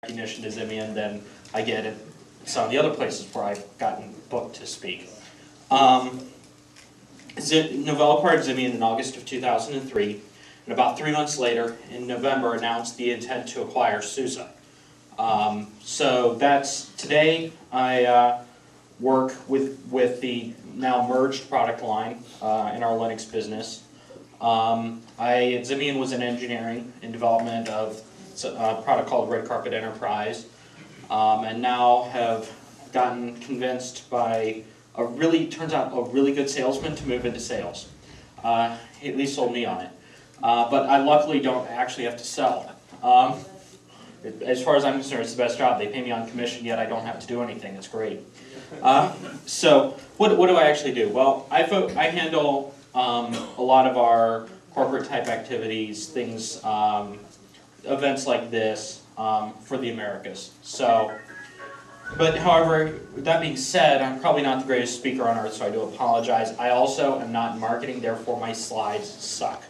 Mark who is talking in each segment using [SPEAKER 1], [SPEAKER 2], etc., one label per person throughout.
[SPEAKER 1] recognition as Simeon than I get at some of the other places where I've gotten booked to speak. Novell acquired Simeon in August of 2003, and about 3 months later, in November, announced the intent to acquire SUSE. So that's today. I work with the now merged product line in our Linux business. Simeon was in engineering and development of a product called Red Carpet Enterprise, and now have gotten convinced by turns out a really good salesman to move into sales. He at least sold me on it. But I luckily don't actually have to sell. As far as I'm concerned, it's the best job. They pay me on commission, yet I don't have to do anything. It's great. So what do I actually do? Well, I handle a lot of our corporate type activities, things, events like this for the Americas. But however, with that being said, I'm probably not the greatest speaker on earth, so I do apologize. I also am not in marketing, therefore my slides suck.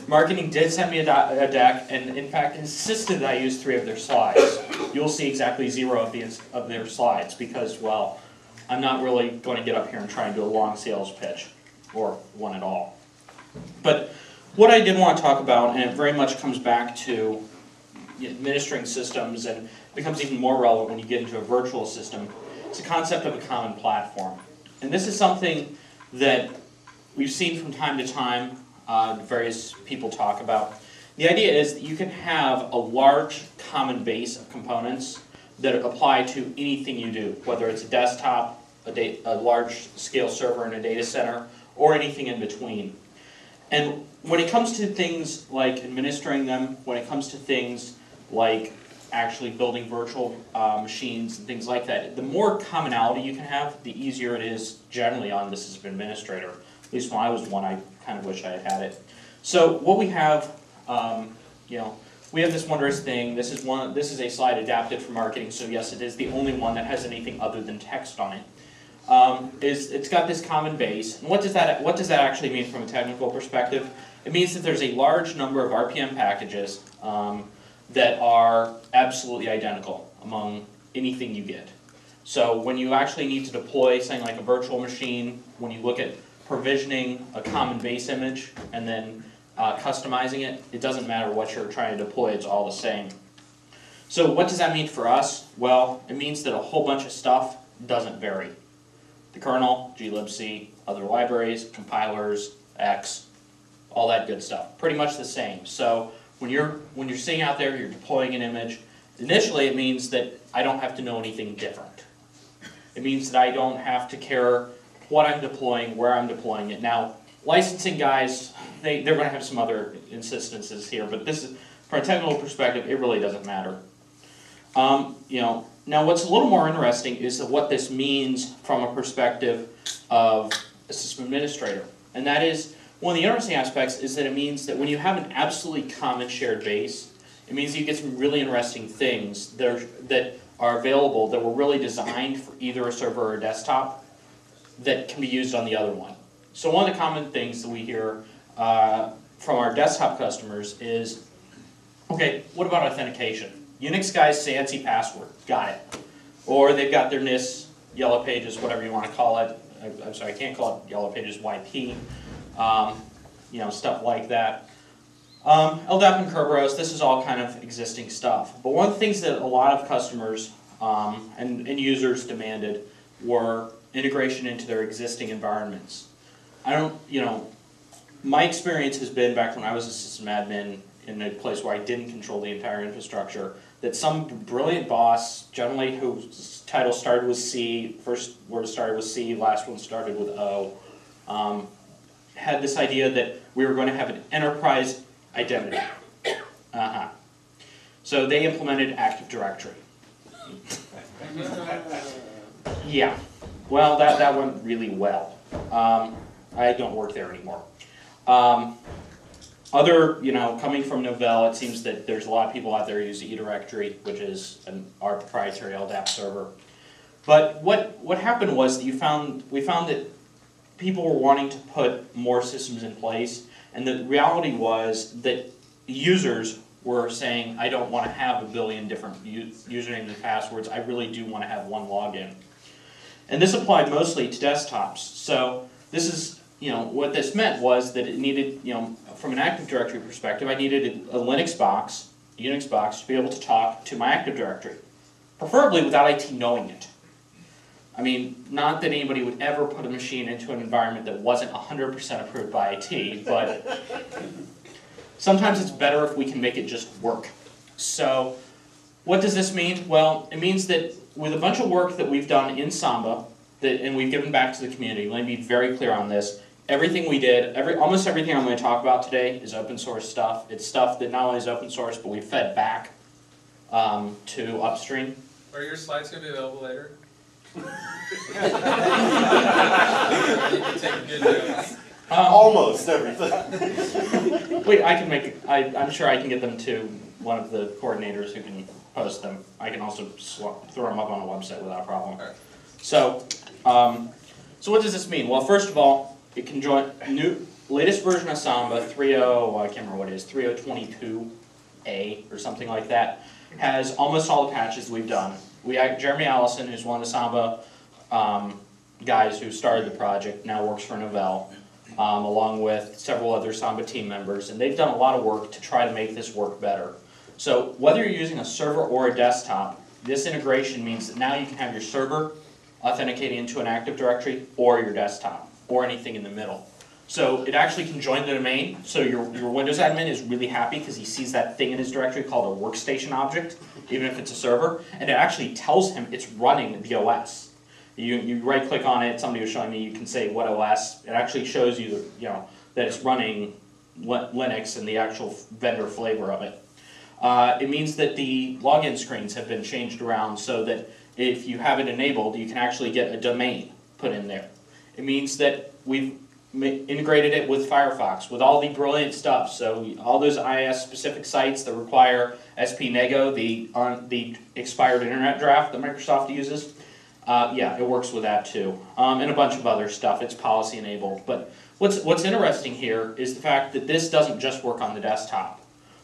[SPEAKER 1] Marketing did send me a deck, and in fact insisted that I use 3 of their slides. You'll see exactly 0 of their slides because, well, I'm not really going to get up here and try and do a long sales pitch, or one at all. But what I did want to talk about, and it very much comes back to administering systems, and becomes even more relevant when you get into a virtual system, is the concept of a common platform. And this is something that we've seen from time to time various people talk about. The idea is that you can have a large common base of components that apply to anything you do, whether it's a desktop, a large-scale server in a data center, or anything in between. And when it comes to things like administering them, when it comes to things like actually building virtual machines and things like that, the more commonality you can have, the easier it is generally on this as an administrator. At least when I was one, I kind of wish I had it. So what we have, we have this wondrous thing. This is a slide adapted for marketing, so yes, it is the only one that has anything other than text on it. It's got this common base. And what does that actually mean from a technical perspective? It means that there's a large number of RPM packages that are absolutely identical among anything you get. So when you actually need to deploy something like a virtual machine, when you look at provisioning a common base image and then customizing it, it doesn't matter what you're trying to deploy, it's all the same. So what does that mean for us? Well, it means that a whole bunch of stuff doesn't vary. The kernel, glibc, other libraries, compilers, X, all that good stuff. Pretty much the same. So when you're sitting out there, you're deploying an image, initially it means that I don't have to know anything different. It means that I don't have to care what I'm deploying, where I'm deploying it. Now, licensing guys, they're going to have some other instances here, but this is, from a technical perspective, it really doesn't matter. Now what's a little more interesting is what this means from a perspective of a system administrator. And that is, one of the interesting aspects is that it means that when you have an absolutely common shared base, it means that you get some really interesting things that are available that were really designed for either a server or a desktop that can be used on the other one. So one of the common things that we hear from our desktop customers is, okay, what about authentication? Unix guys say fancy password, got it. Or they've got their NIS, Yellow Pages, whatever you want to call it. I'm sorry, I can't call it Yellow Pages YP. Stuff like that. LDAP and Kerberos, this is all kind of existing stuff. But one of the things that a lot of customers and users demanded were integration into their existing environments. My experience has been back when I was a system admin in a place where I didn't control the entire infrastructure, that some brilliant boss, generally whose title started with C, first word started with C, last one started with O, had this idea that we were going to have an enterprise identity. So they implemented Active Directory. Yeah, well, that went really well. I don't work there anymore. Coming from Novell, it seems that there's a lot of people out there who use eDirectory, which is our proprietary LDAP server. But what happened was that we found that people were wanting to put more systems in place, and the reality was that users were saying, I don't want to have a billion different usernames and passwords, I really do want to have one login. And this applied mostly to desktops. So this is, what this meant was that it needed, from an Active Directory perspective, I needed a Linux box, a Unix box, to be able to talk to my Active Directory. Preferably without IT knowing it. I mean, not that anybody would ever put a machine into an environment that wasn't 100% approved by IT, but sometimes it's better if we can make it just work. So, what does this mean? Well, it means that with a bunch of work that we've done in Samba, and we've given back to the community, let me be very clear on this, everything we did, almost everything I'm going to talk about today is open source stuff. It's stuff that not only is open source, but we fed back to upstream.
[SPEAKER 2] Are your slides going to be available later?
[SPEAKER 3] Almost everything.
[SPEAKER 1] Wait, I'm sure I can get them to one of the coordinators who can post them. I can also throw them up on a website without a problem.
[SPEAKER 2] Right.
[SPEAKER 1] So what does this mean? Well, first of all, it can join latest version of Samba 3.0. I can't remember what it is, 3.022A or something like that. Has almost all the patches we've done. Jeremy Allison, who's one of the Samba guys who started the project, now works for Novell, along with several other Samba team members, and they've done a lot of work to try to make this work better. So whether you're using a server or a desktop, this integration means that now you can have your server authenticating into an Active Directory or your desktop, or anything in the middle. So it actually can join the domain, so your Windows admin is really happy because he sees that thing in his directory called a workstation object, even if it's a server, and it actually tells him it's running the OS. You right click on it, somebody was showing me, you can say what OS, it actually shows you that it's running Linux and the actual vendor flavor of it. It means that the login screens have been changed around so that if you have it enabled, you can actually get a domain put in there. It means that we've integrated it with Firefox, with all the brilliant stuff. So all those IIS-specific sites that require SP-Nego, the expired internet draft that Microsoft uses, yeah, it works with that too. And a bunch of other stuff. It's policy-enabled. But what's interesting here is the fact that this doesn't just work on the desktop.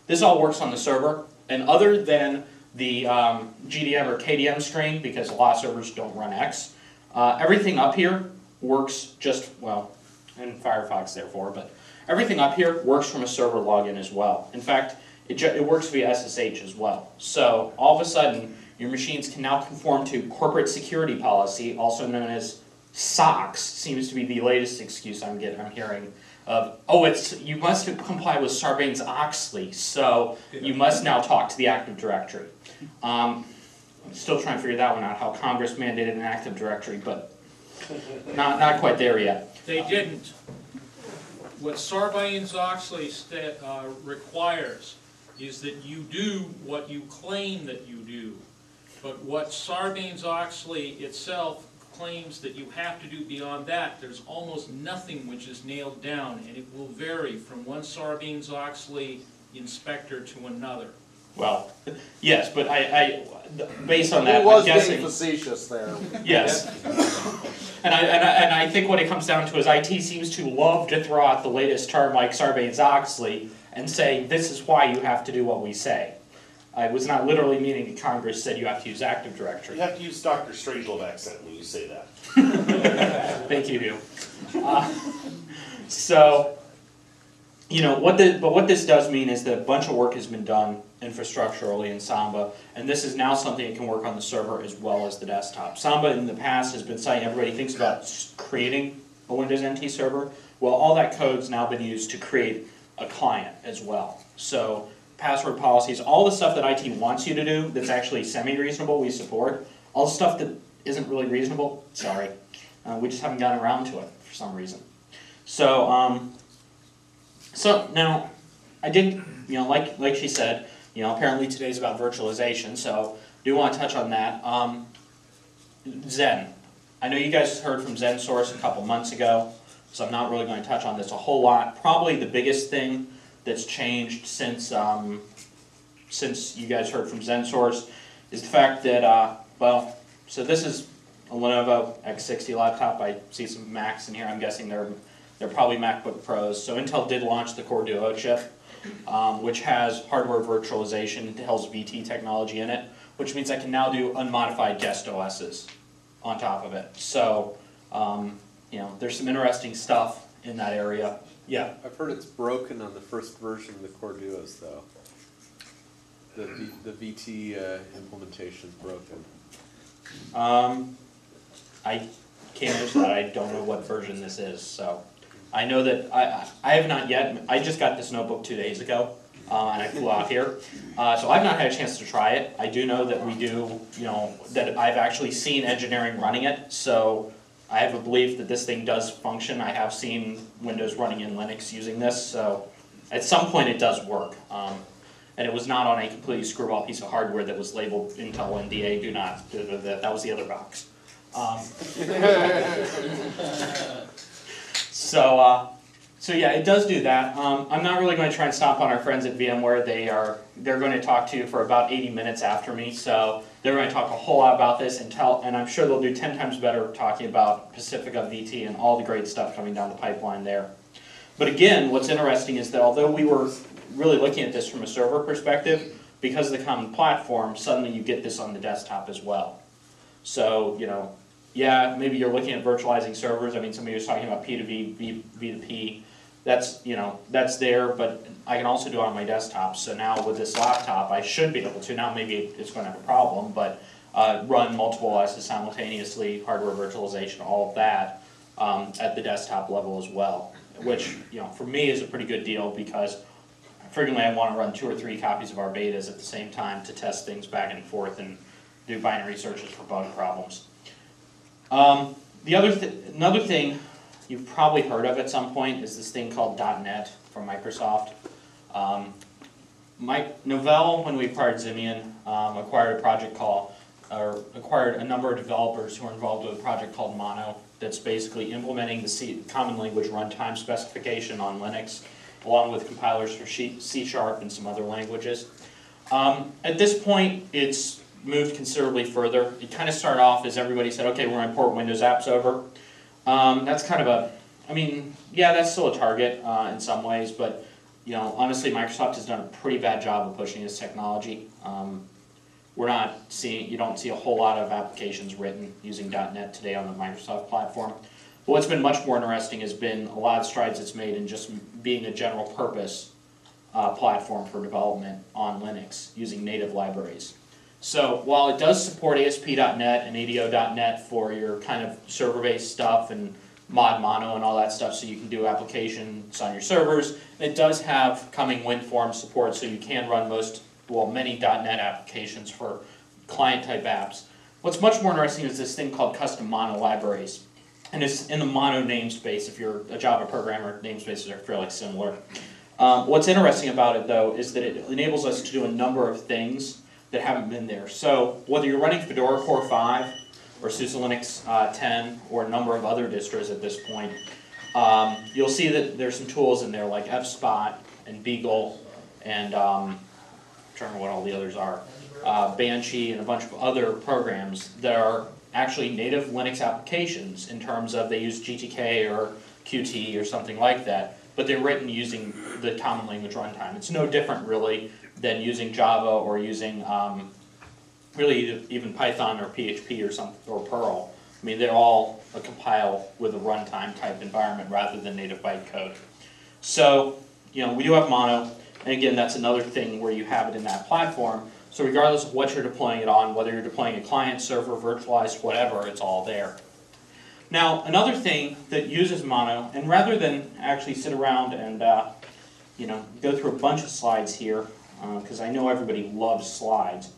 [SPEAKER 1] This all works on the server, and other than the GDM or KDM screen, because a lot of servers don't run X, everything up here works just, well, in Firefox therefore, but everything up here works from a server login as well. In fact, it works via SSH as well. So all of a sudden, your machines can now conform to corporate security policy, also known as SOX, seems to be the latest excuse I'm hearing of, oh, you must comply with Sarbanes-Oxley, so you must now talk to the Active Directory. I'm still trying to figure that one out, how Congress mandated an Active Directory, but not quite there yet.
[SPEAKER 4] They didn't. What Sarbanes-Oxley requires is that you do what you claim that you do. But what Sarbanes-Oxley itself claims that you have to do beyond that, there's almost nothing which is nailed down, and it will vary from one Sarbanes-Oxley inspector to another.
[SPEAKER 1] Well, yes, but based on that,
[SPEAKER 3] He was
[SPEAKER 1] I'm guessing,
[SPEAKER 3] being facetious there.
[SPEAKER 1] yes. And I think what it comes down to is IT seems to love to throw out the latest term like Sarbanes-Oxley and say, this is why you have to do what we say. I was not literally meaning that Congress said you have to use Active Directory.
[SPEAKER 3] You have to use Dr. Strangelove accent when you say that.
[SPEAKER 1] Thank you, Hugh. So, what this does mean is that a bunch of work has been done infrastructurally in Samba, and this is now something that can work on the server as well as the desktop. Samba in the past has been something everybody thinks about creating a Windows NT server. Well, all that code's now been used to create a client as well. So password policies, all the stuff that IT wants you to do that's actually semi-reasonable, we support. All the stuff that isn't really reasonable, sorry. We just haven't gotten around to it for some reason. So, so now, I did, like she said, apparently today's about virtualization, so I do want to touch on that. Zen. I know you guys heard from Zen Source a couple months ago, so I'm not really going to touch on this a whole lot. Probably the biggest thing that's changed since you guys heard from Zen Source is the fact that, so this is a Lenovo X60 laptop. I see some Macs in here. I'm guessing they're probably MacBook Pros. So Intel did launch the Core Duo chip. which has hardware virtualization. It has VT technology in it, which means I can now do unmodified guest OSs on top of it. So, there's some interesting stuff in that area. Yeah.
[SPEAKER 5] I've heard it's broken on the first version of the Core Duos, though. The VT implementation is broken.
[SPEAKER 1] I can't answer that. I don't know what version this is. So I know that I have not yet. I just got this notebook 2 days ago, and I flew out here. So I've not had a chance to try it. I do know that we do, that I've actually seen engineering running it. So I have a belief that this thing does function. I have seen Windows running in Linux using this. So at some point it does work. And it was not on a completely screwball piece of hardware that was labeled Intel NDA, do not, that was the other box. So yeah, it does do that. I'm not really going to try and stomp on our friends at VMware. They're going to talk to you for about 80 minutes after me, so they're going to talk a whole lot about this and I'm sure they'll do 10 times better talking about Pacifica VT and all the great stuff coming down the pipeline there. But again, what's interesting is that although we were really looking at this from a server perspective, because of the common platform, suddenly you get this on the desktop as well. So, yeah, maybe you're looking at virtualizing servers. I mean, somebody was talking about P2V, V2P. That's, that's there, but I can also do it on my desktop. So now with this laptop, I should be able to. Now maybe it's going to have a problem, but run multiple OSs simultaneously, hardware virtualization, all of that at the desktop level as well. Which, for me is a pretty good deal because frequently I want to run 2 or 3 copies of our betas at the same time to test things back and forth and do binary searches for bug problems. Another thing you've probably heard of at some point is this thing called .NET from Microsoft. Novell, when we acquired Ximian, acquired a number of developers who are involved with a project called Mono that's basically implementing the common language runtime specification on Linux, along with compilers for C# and some other languages. At this point, it's moved considerably further. It kind of started off as everybody said, okay, we're going to port Windows apps over. That's kind of yeah, that's still a target in some ways, but honestly, Microsoft has done a pretty bad job of pushing this technology. You don't see a whole lot of applications written using .NET today on the Microsoft platform. But what's been much more interesting has been a lot of strides it's made in just being a general purpose platform for development on Linux using native libraries. So while it does support ASP.NET and ADO.NET for your kind of server-based stuff and mod mono and all that stuff so you can do applications on your servers, it does have coming WinForm support so you can run many .NET applications for client-type apps. What's much more interesting is this thing called custom mono libraries. And it's in the mono namespace. If you're a Java programmer, namespaces are fairly similar. What's interesting about it, though, is that it enables us to do a number of things that haven't been there. So whether you're running Fedora Core 5 or SUSE Linux 10 or a number of other distros at this point, you'll see that there's some tools in there like fspot and Beagle and I'm trying to remember what all the others are, Banshee and a bunch of other programs that are actually native Linux applications in terms of they use GTK or Qt or something like that, but they're written using the common language runtime. It's no different really than using Java or using really even Python or PHP or Perl. I mean, they're all a compile with a runtime type environment rather than native bytecode. So, we do have mono, and again, that's another thing where you have it in that platform. So regardless of what you're deploying it on, whether you're deploying a client, server, virtualized, whatever, it's all there. Now, another thing that uses mono, and rather than actually sit around and go through a bunch of slides here, because I know everybody loves slides,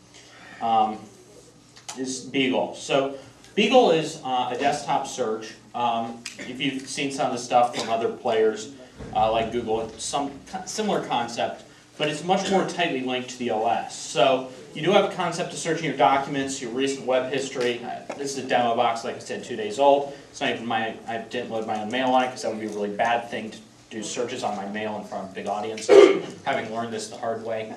[SPEAKER 1] is Beagle. So Beagle is a desktop search. If you've seen some of the stuff from other players like Google, it's some similar concept, but it's much more tightly linked to the OS. So you do have a concept of searching your documents, your recent web history. This is a demo box, like I said, 2 days old. It's not even I didn't load my own mail on it because that would be a really bad thing to do searches on my mail in front of big audiences, having learned this the hard way.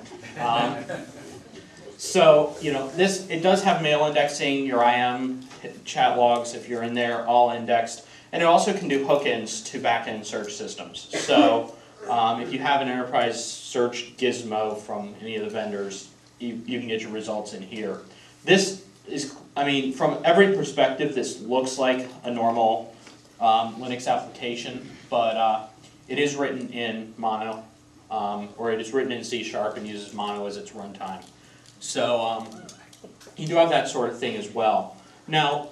[SPEAKER 1] So, it does have mail indexing, your IM, chat logs if you're in there, all indexed. And it also can do hook-ins to back-end search systems. So, If you have an enterprise search gizmo from any of the vendors, you can get your results in here. This is, I mean, from every perspective, this looks like a normal Linux application, but it is written in Mono, or it is written in C# and uses Mono as its runtime. So you do have that sort of thing as well. Now,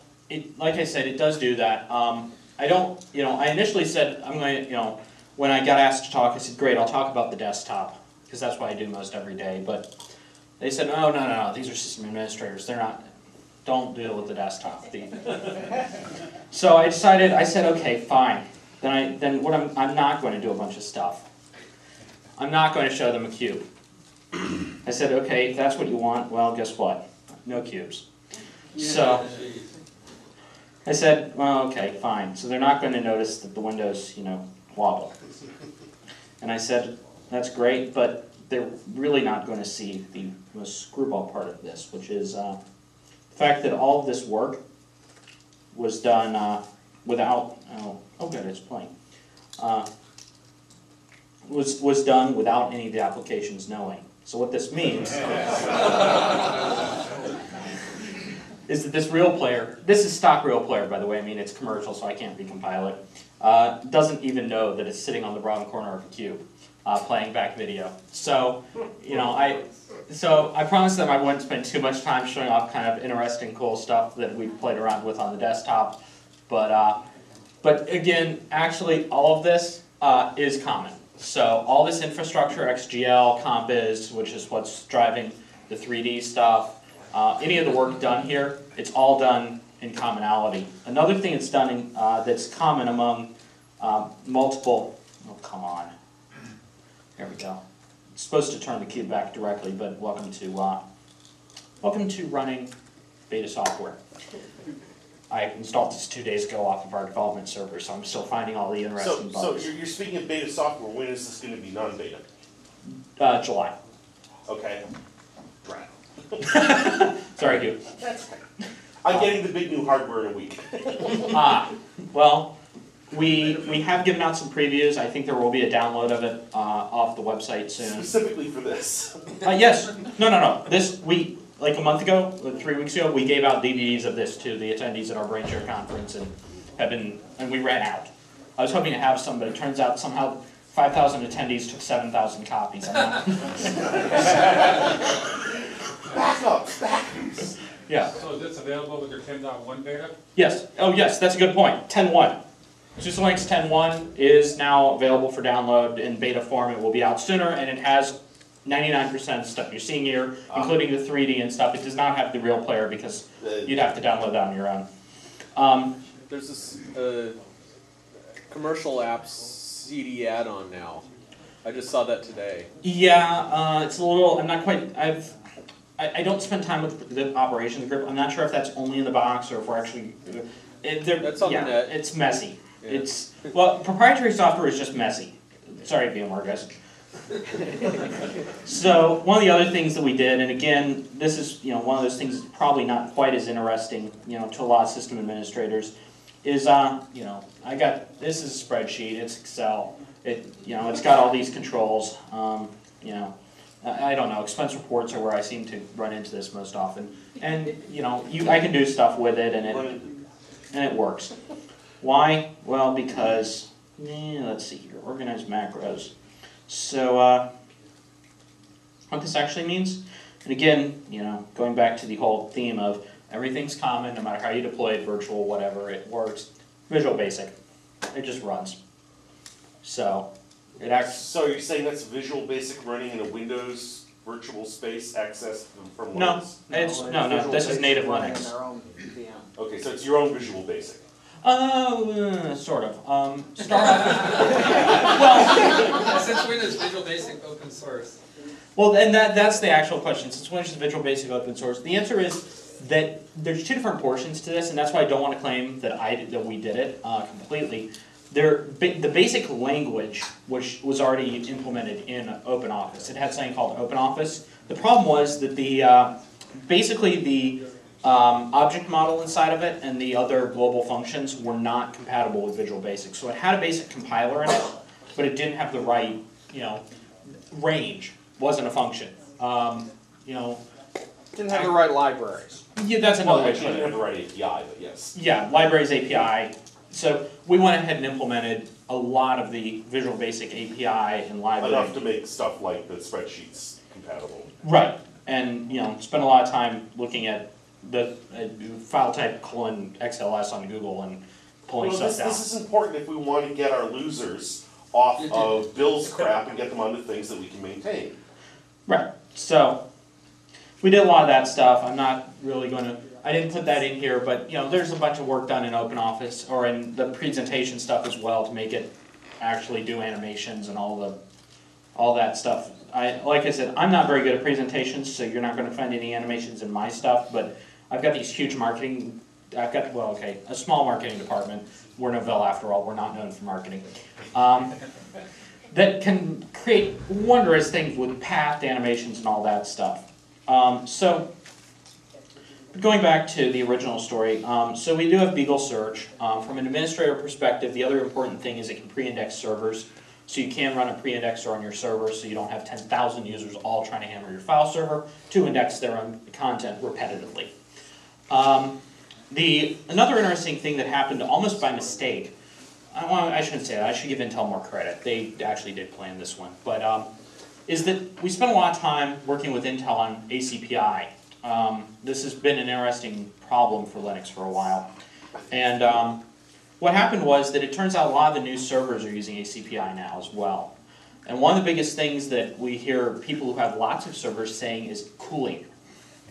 [SPEAKER 1] like I said, it does do that. I don't, I initially said I'm going to, when I got asked to talk, I said, great, I'll talk about the desktop, because that's what I do most every day. But they said, oh, no, these are system administrators. They're not, don't deal with the desktop. So I decided, I said, okay, fine. Then what I'm not going to do a bunch of stuff. I'm not going to show them a cube. I said, okay, if that's what you want, well, guess what? No cubes. So I said, well, okay, fine. So they're not going to notice that the windows, wobble. And I said, that's great, but they're really not going to see the most screwball part of this, which is the fact that all of this work was done without, oh good, it's playing. Was done without any of the applications knowing. So what this means is that this real player, this is stock real player by the way, I mean it's commercial so I can't recompile it, doesn't even know that it's sitting on the bottom corner of a cube playing back video. So, I promised them I wouldn't spend too much time showing off kind of interesting cool stuff that we've played around with on the desktop, but again, actually all of this is common. So all this infrastructure, XGL, Compiz, which is what's driving the 3D stuff, any of the work done here, it's all done in commonality. Another thing that's done in, that's common among multiple, oh come on, there we go. It's supposed to turn the cube back directly, but welcome to running beta software. I installed this 2 days ago off of our development server, so I'm still finding all the interesting bugs.
[SPEAKER 3] So you're speaking of beta software. When is this going to be non-beta?
[SPEAKER 1] July.
[SPEAKER 3] Okay. Right.
[SPEAKER 1] Sorry, Hugh.
[SPEAKER 3] I'm getting the big new hardware in a week.
[SPEAKER 1] Well, we have given out some previews. I think there will be a download of it off the website soon.
[SPEAKER 3] Specifically for this.
[SPEAKER 1] Yes. No. This week. Like a month ago, 3 weeks ago, we gave out DVDs of this to the attendees at our BrainShare conference, and we ran out. I was hoping to have some, but it turns out somehow 5,000 attendees took 7,000 copies.
[SPEAKER 3] Backups.
[SPEAKER 1] Yeah.
[SPEAKER 2] So is this available with your 10.1 beta?
[SPEAKER 1] Yes. Oh, yes. That's a good point. 10.1. SUSE 10.1 is now available for download in beta form. It will be out sooner, and it has 99% of stuff you're seeing here, including the 3D and stuff. It does not have the real player because you'd have to download that on your own.
[SPEAKER 5] There's this commercial apps CD add-on now. I just saw that today.
[SPEAKER 1] Yeah, it's a little, I'm not quite, I don't spend time with the operations group. I'm not sure if that's only in the box or if we're actually,
[SPEAKER 5] That's on the net.
[SPEAKER 1] It's messy.
[SPEAKER 5] Yeah.
[SPEAKER 1] Well, proprietary software is just messy. Sorry, VMware guys. So one of the other things that we did, and again, this is one of those things that's probably not quite as interesting, to a lot of system administrators, is I got, this is a spreadsheet, it's Excel, it's got all these controls, I don't know, expense reports are where I seem to run into this most often, and I can do stuff with it, and it works. Why? Well, because let's see here, organized macros. So what this actually means, and again, going back to the whole theme of everything's common, no matter how you deploy it, virtual, whatever, it works. Visual Basic, it just runs. So it acts.
[SPEAKER 3] So you're saying that's Visual Basic running in a Windows virtual space accessed from
[SPEAKER 1] No,
[SPEAKER 3] Linux?
[SPEAKER 1] no. This is native Linux.
[SPEAKER 3] Okay, so it's your own Visual Basic.
[SPEAKER 1] Sort of. Start off. Well,
[SPEAKER 2] Since Windows Visual Basic open source.
[SPEAKER 1] Well, and that's the actual question. Since when is Visual Basic open source? The answer is that there's two different portions to this, and that's why I don't want to claim that we did it completely. The basic language, which was already implemented in OpenOffice, it had something called OpenOffice. The problem was that basically the object model inside of it and the other global functions were not compatible with Visual Basic. So it had a basic compiler in it, but it didn't have the right, range, wasn't a function.
[SPEAKER 6] Didn't have the right libraries.
[SPEAKER 1] Yeah, that's another
[SPEAKER 3] Well,
[SPEAKER 1] way
[SPEAKER 3] I
[SPEAKER 1] to put
[SPEAKER 3] didn't
[SPEAKER 1] it.
[SPEAKER 3] have the right API, but yes.
[SPEAKER 1] Yeah, libraries API. So we went ahead and implemented a lot of the Visual Basic API and library.
[SPEAKER 3] Enough to make stuff like the spreadsheets compatible.
[SPEAKER 1] Right, and spend a lot of time looking at the file type :XLS on Google and pulling
[SPEAKER 3] Well,
[SPEAKER 1] stuff down.
[SPEAKER 3] this is important if we want to get our losers off of Bill's crap and get them onto things that we can maintain.
[SPEAKER 1] Right, so we did a lot of that stuff. I'm not really going to, I didn't put that in here, but there's a bunch of work done in OpenOffice or in the presentation stuff as well to make it actually do animations and all that stuff. Like I said, I'm not very good at presentations, so you're not going to find any animations in my stuff, but I've got these huge marketing, a small marketing department. We're Novell after all, we're not known for marketing. That can create wondrous things with path animations and all that stuff. So, going back to the original story, so we do have Beagle Search. From an administrator perspective, the other important thing is it can pre-index servers. So you can run a pre-indexer on your server so you don't have 10,000 users all trying to hammer your file server to index their own content repetitively. Another interesting thing that happened almost by mistake, I shouldn't say that, I should give Intel more credit. They actually did plan this one. But is that we spent a lot of time working with Intel on ACPI. This has been an interesting problem for Linux for a while. And what happened was that it turns out a lot of the new servers are using ACPI now as well. And one of the biggest things that we hear people who have lots of servers saying is cooling.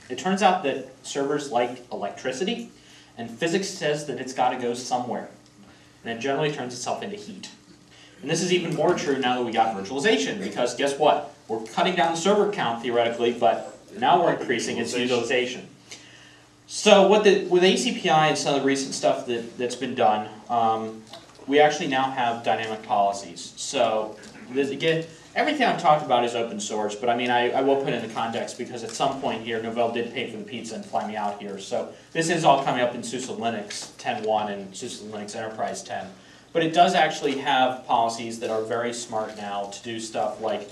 [SPEAKER 1] It turns out that servers like electricity, and physics says that it's got to go somewhere. And it generally turns itself into heat. And this is even more true now that we got virtualization, because guess what? We're cutting down the server count theoretically, but now we're increasing its utilization. So with ACPI and some of the recent stuff that's been done, we actually now have dynamic policies. So again, everything I've talked about is open source, but I mean, I will put it in the context because at some point here, Novell did pay for the pizza and fly me out here. So this is all coming up in SUSE Linux 10.1 and SUSE Linux Enterprise 10. But it does actually have policies that are very smart now to do stuff like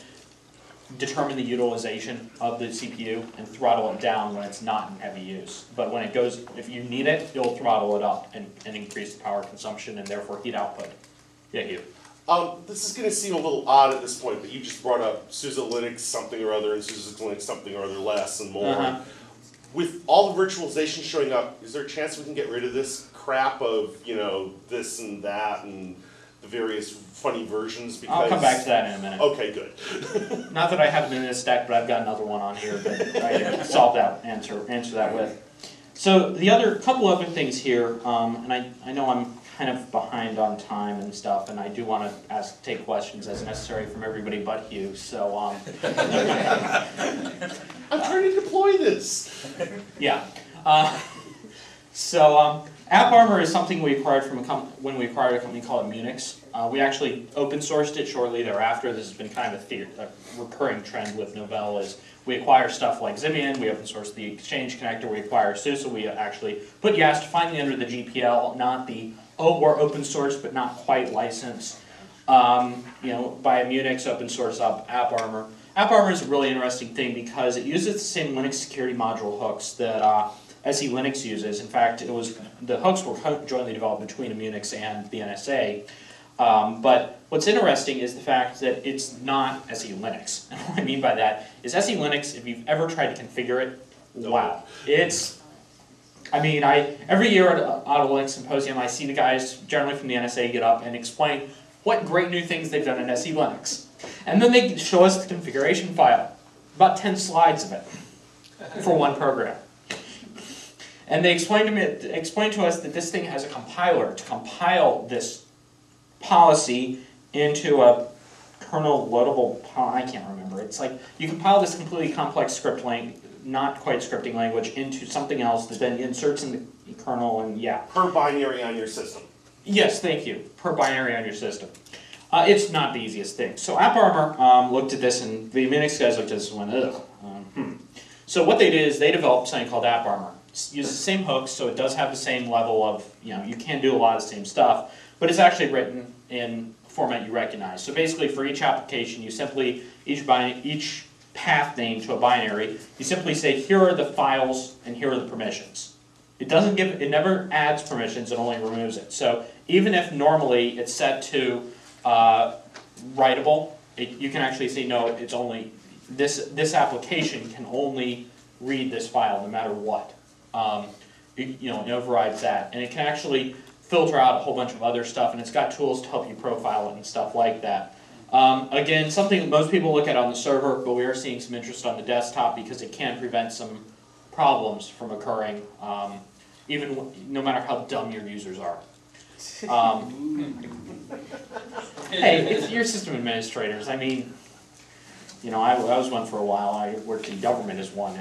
[SPEAKER 1] determine the utilization of the CPU and throttle it down when it's not in heavy use. But when it goes, if you need it, it'll throttle it up and increase the power consumption and therefore heat output. Yeah, Hugh.
[SPEAKER 3] This is going to seem a little odd at this point, but you just brought up SUSE Linux something or other and SUSE Linux something or other less and more. With all the virtualization showing up, is there a chance we can get rid of this crap of, this and that and the various funny versions? Because
[SPEAKER 1] I'll come back to that in a minute.
[SPEAKER 3] Okay, good.
[SPEAKER 1] Not that I have them in this stack, but I've got another one on here that I can solve that, answer that with. So the couple other things here, and I know I'm kind of behind on time and stuff, and I do want to take questions as necessary from everybody but Hugh. So
[SPEAKER 3] I'm trying to deploy this.
[SPEAKER 1] yeah. AppArmor is something we acquired from when we acquired a company called Munix. We actually open sourced it shortly thereafter. This has been kind of a recurring trend with Novell is we acquire stuff like Zibian, we open source the Exchange connector, we acquire SUSE, we actually put YAST finally under the GPL, not the, we're open source but not quite licensed. By Munix, open source up AppArmor. AppArmor is a really interesting thing because it uses the same Linux security module hooks that SE Linux uses. In fact, the hooks were jointly developed between Munix and the NSA. But what's interesting is the fact that it's not SE Linux. And what I mean by that is SE Linux, if you've ever tried to configure it, wow. Every year at Auto Linux Symposium, I see the guys, generally from the NSA, get up and explain what great new things they've done in SE Linux. And then they show us the configuration file, about 10 slides of it, for one program. And they explained to us that this thing has a compiler to compile this policy into a kernel loadable, I can't remember. It's like you compile this completely complex script not quite scripting language into something else that then inserts in the kernel and yeah.
[SPEAKER 3] Per binary on your system.
[SPEAKER 1] Yes, thank you. Per binary on your system. It's not the easiest thing. So AppArmor looked at this and the Munix guys looked at this and went, ugh. So what they did is they developed something called AppArmor. Uses the same hooks, so it does have the same level of, you can do a lot of the same stuff, but it's actually written in format you recognize. So basically, for each application, you simply, each path name to a binary, you simply say, here are the files and here are the permissions. It doesn't give, it never adds permissions, it only removes it. So even if normally it's set to writable, you can actually say, no, it's only, this application can only read this file no matter what. It overrides that. And it can actually filter out a whole bunch of other stuff, and it's got tools to help you profile it and stuff like that. Again, something most people look at on the server, but we are seeing some interest on the desktop because it can prevent some problems from occurring, even no matter how dumb your users are. Hey, it's your system administrators. I mean, I was one for a while. I worked in government as one.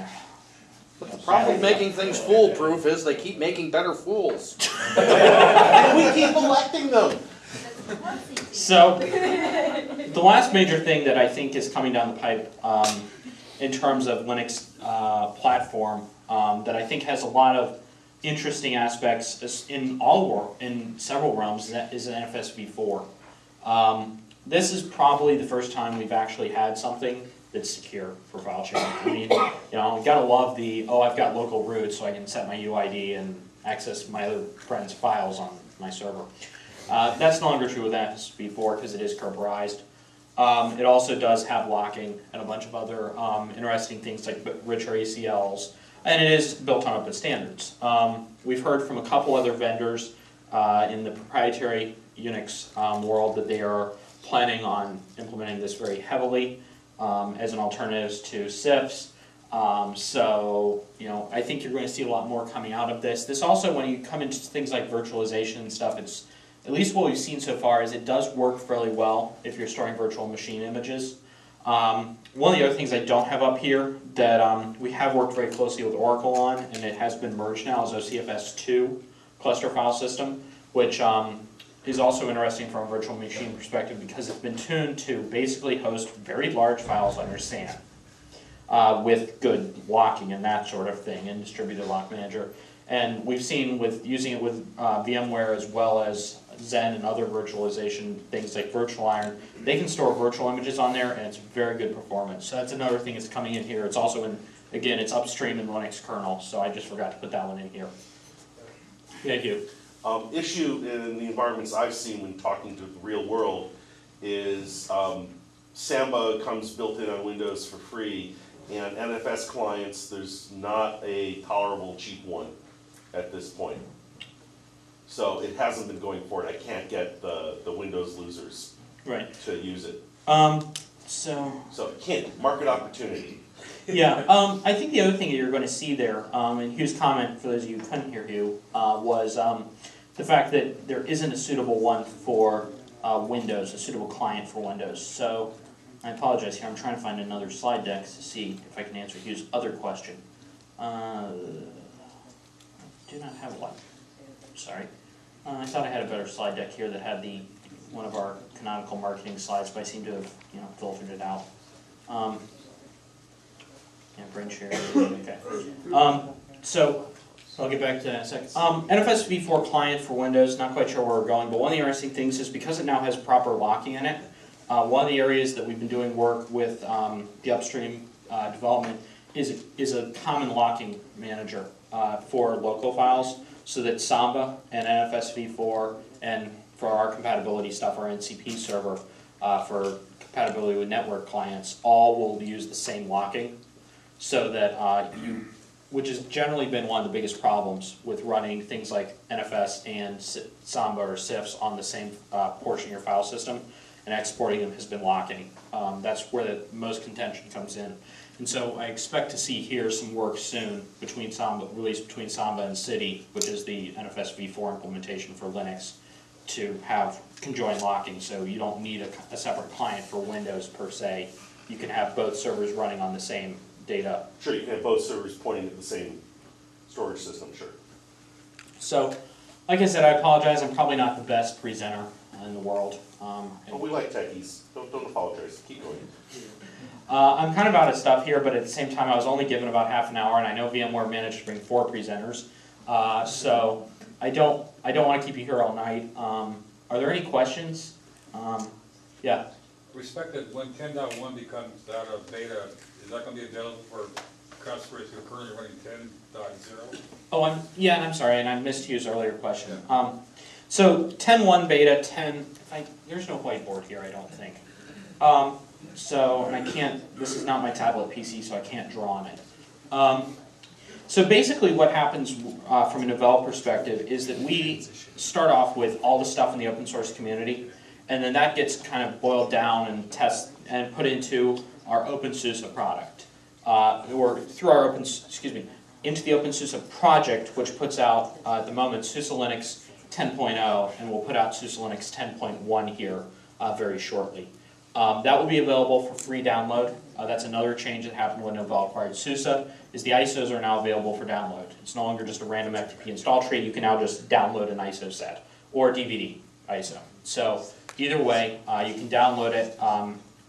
[SPEAKER 6] The problem with making things foolproof is they keep making better fools.
[SPEAKER 3] And we keep electing them.
[SPEAKER 1] So, the last major thing that I think is coming down the pipe in terms of Linux platform that I think has a lot of interesting aspects in several realms is an NFS v4. This is probably the first time we've actually had something that's secure for file sharing. I mean, you gotta love the, I've got local root so I can set my UID and access my other friends' files on my server. That's no longer true with NFS v4 because it is Kerberized. It also does have locking and a bunch of other interesting things like richer ACLs, and it is built on open standards. We've heard from a couple other vendors in the proprietary Unix world that they are planning on implementing this very heavily as an alternative to CIFS. So, I think you're going to see a lot more coming out of this. This also, when you come into things like virtualization and stuff, it's, at least what we've seen so far, is it does work fairly well if you're storing virtual machine images. One of the other things I don't have up here that we have worked very closely with Oracle on, and it has been merged now, is OCFS2 cluster file system, which is also interesting from a virtual machine perspective because it's been tuned to basically host very large files under SAN with good locking and that sort of thing, and distributed lock manager. And we've seen with using it with VMware as well as Zen and other virtualization things like VirtualIron, they can store virtual images on there, and it's very good performance. So that's another thing that's coming in here. It's also in, again, it's upstream in the Linux kernel, so I just forgot to put that one in here. Thank you.
[SPEAKER 3] Issue in the environments I've seen when talking to the real world is Samba comes built in on Windows for free, and NFS clients, there's not a tolerable cheap one at this point. So it hasn't been going for it. I can't get the Windows losers to use it. So hint, market opportunity.
[SPEAKER 1] Yeah, I think the other thing that you're going to see there, and Hugh's comment, for those of you who couldn't hear Hugh, was the fact that there isn't a suitable one for Windows, a suitable client for Windows. So I apologize here, I'm trying to find another slide deck to see if I can answer Hugh's other question. I do not have one. Sorry. I thought I had a better slide deck here that had one of our canonical marketing slides, but I seem to have filtered it out. Brain share. Okay. So I'll get back to that in a second. NFS v4 client for Windows, not quite sure where we're going, but one of the interesting things is because it now has proper locking in it, one of the areas that we've been doing work with the upstream development is a common locking manager for local files, so that Samba and NFS v4 and for our compatibility stuff, our NCP server for compatibility with network clients, all will use the same locking. So that which has generally been one of the biggest problems with running things like NFS and Samba or CIFS on the same portion of your file system, and exporting them has been locking. That's where the most contention comes in. And so I expect to see here some work soon between Samba, released between Samba and City, which is the NFS v4 implementation for Linux, to have conjoined locking, so you don't need a separate client for Windows per se. You can have both servers running on the same data.
[SPEAKER 3] Sure, you can have both servers pointing at the same storage system, sure.
[SPEAKER 1] So, like I said, I apologize, I'm probably not the best presenter in the world.
[SPEAKER 3] But we like techies. Don't apologize. Keep going.
[SPEAKER 1] I'm kind of out of stuff here, but at the same time I was only given about half an hour, and I know VMware managed to bring 4 presenters. So I don't want to keep you here all night. Are there any questions Yeah.
[SPEAKER 2] Respected, when 10.1 becomes out of beta, is that gonna be available for customers who are currently running 10.0?
[SPEAKER 1] Oh, I'm sorry, and I missed Hugh's earlier question. So 10.1 beta, there's no whiteboard here, I don't think. And I can't, this is not my tablet PC, so I can't draw on it. So basically what happens from a Novell perspective is that we start off with all the stuff in the open source community, and then that gets kind of boiled down and put into our OpenSUSE product. Or through our into the OpenSUSE project, which puts out, at the moment, SUSE Linux 10.0, and we'll put out SUSE Linux 10.1 here very shortly. That will be available for free download. That's another change that happened when Novell acquired SUSE, is the ISOs are now available for download. It's no longer just a random FTP install tree, you can now just download an ISO set, or DVD ISO. So either way, you can download it.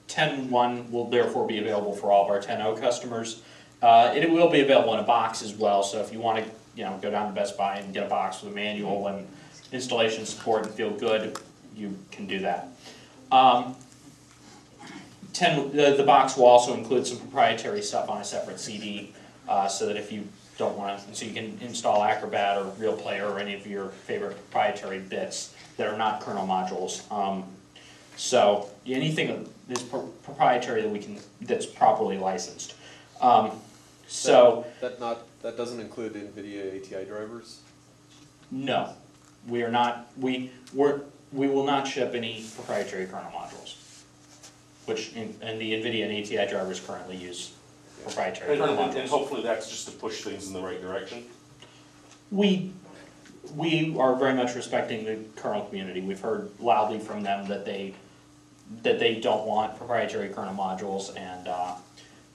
[SPEAKER 1] 10.1 will therefore be available for all of our 10.0 customers. It will be available in a box as well, so if you want to go down to Best Buy and get a box with a manual and installation support and feel good, you can do that. The box will also include some proprietary stuff on a separate CD, so that if you don't want to, so you can install Acrobat or Real Player or any of your favorite proprietary bits that are not kernel modules. So anything that's proprietary that's properly licensed.
[SPEAKER 5] That doesn't include NVIDIA ATI drivers?
[SPEAKER 1] No, we are not. We will not ship any proprietary kernel modules, and the NVIDIA and ATI drivers currently use proprietary kernel modules.
[SPEAKER 3] And hopefully that's just to push things in the right direction.
[SPEAKER 1] We are very much respecting the kernel community. We've heard loudly from them that they don't want proprietary kernel modules, and